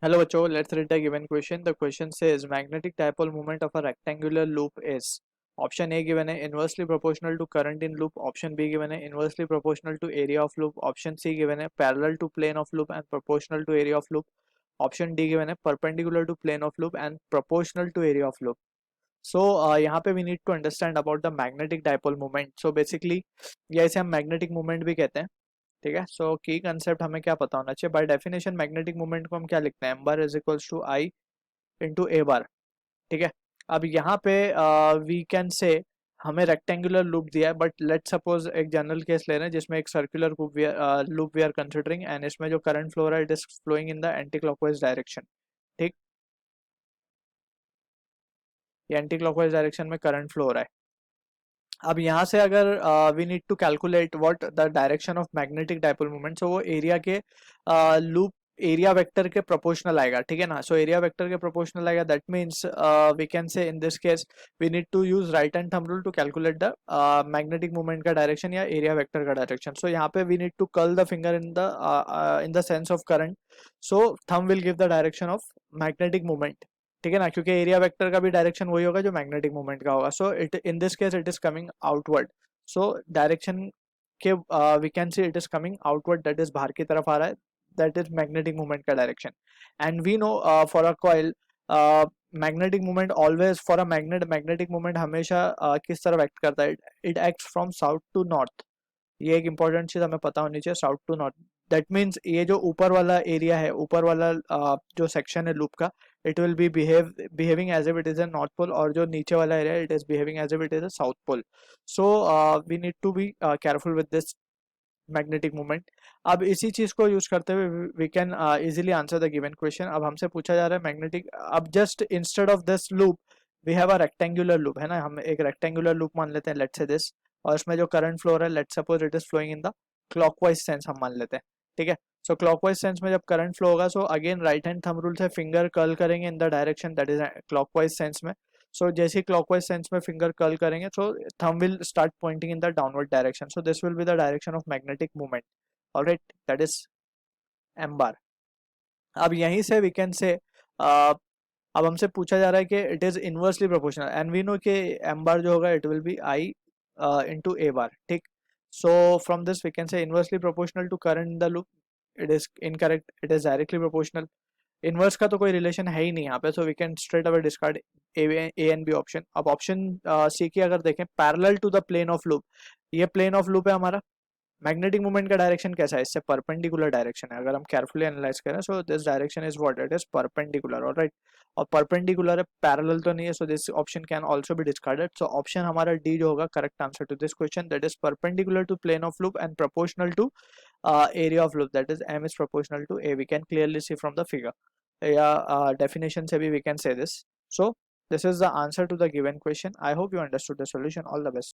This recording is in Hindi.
Hello बच्चों, let's read the given question. The question says magnetic dipole moment of a rectangular loop is option A given है inversely proportional to current in loop, option B given है inversely proportional to area of loop, option C given है parallel to plane of loop and proportional to area of loop, option D given है perpendicular to plane of loop and proportional to area of loop. So यहाँ पे we need to understand about the magnetic dipole moment. So basically या इसे हम magnetic moment भी कहते हैं. ठीक है. सो की कंसेप्ट हमें क्या पता होना चाहिए. बाय डेफिनेशन मैग्नेटिक मोमेंट को हम क्या लिखते हैं, M bar is equals to I into A bar. ठीक है. अब यहाँ पे वी कैन से हमें रेक्टेंगुलर लूप दिया है, बट लेट सपोज एक जनरल केस ले रहे हैं जिसमें एक circular loop we are considering, and इसमें जो करंट फ्लो रहा है it is flowing in the anti clockwise direction. ठीक. ये एंटी क्लॉकवाइज डायरेक्शन में करंट फ्लो हो रहा है. अब यहाँ से अगर we need to calculate what the direction of magnetic dipole moment, so वो एरिया के लूप एरिया वेक्टर के प्रोपोर्शनल आएगा. ठीक है ना. सो एरिया वेक्टर के प्रोपोर्शनल आएगा. That means we can say in this case we need to use right hand thumb rule to calculate the magnetic moment का डायरेक्शन या एरिया वेक्टर का डायरेक्शन. सो यहाँ पे we need to curl the finger in the sense of current. So thumb will give the direction of magnetic moment. ठीक है ना, क्योंकि एरिया वेक्टर का भी डायरेक्शन वही होगा जो मैग्नेटिक मोमेंट का होगा. So it in this case it is coming outward. So direction के we can see it is coming outward, that is बाहर की तरफ आ रहा है. दैट इज मैग्नेटिक मोमेंट का direction. And we know for a coil magnetic moment always for a magnetic moment हमेशा किस तरफ एक्ट करता है. It acts from south to north. ये एक इंपॉर्टेंट चीज हमें पता होनी चाहिए, south to north. That means ये जो ऊपर वाला एरिया है, ऊपर वाला जो सेक्शन है लूप का, it will be behaving as if it is a north pole, और जो नीचे वाला एरिया it is behaving as if it is a south pole. So we need to be careful with this magnetic movement. अब इसी चीज को यूज करते हुए we can easily answer the given question. अब हमसे पूछा जा रहा है मैग्नेटिक, अब just instead of this loop we have a rectangular loop, है ना. हम एक रेक्टेंगुलर लूप मान लेते हैं, लेट्स से दिस, और इसमें जो करंट फ्लो है let's suppose it is flowing in the clockwise sense हम मान लेते हैं. ठीक है. सो क्लॉकवाइज सेंस में जब करंट फ्लो होगा, so again right hand thumb rule से फिंगर कर्ल करेंगे in the direction that is clockwise sense में. सो जैसे क्लॉकवाइज सेंस में फिंगर कर्ल करेंगे, so thumb will start pointing in the downward direction. So this will be the direction of magnetic movement. Alright, that is M bar. अब यहीं से वी कैन से अब हमसे पूछा जा रहा है कि it is inversely proportional, and we know कि एम बार जो होगा it will be I into A bar. ठीक. So from this we can say inversely proportional to current in the loop. It is incorrect, it is directly proportional. Inverse का तो कोई रिलेशन है ही नहीं यहाँ पे, so we can straight away discard A and B option. अब ऑप्शन सी की अगर देखें, parallel to the plane of loop, ये प्लेन ऑफ लूप है हमारा. मैग्नेटिक मूवमेंट का डायरेक्शन कैसा है, इससे परपेंडिकुलर डायरेक्शन है. अगर हम केयरफुली एनालाइज करें, so this direction is what, it is perpendicular. Alright. और परपेंडिकुलर है, पैरेलल तो नहीं है, so this option can also be discarded. So option हमारा डी जो होगा correct answer to this question, that is perpendicular to plane of loop and proportional to area of loop, that is m is proportional to a. We can clearly see from the figure, या definition से भी we can say this. So this is the answer to the given question. I hope you understood the solution. All the best.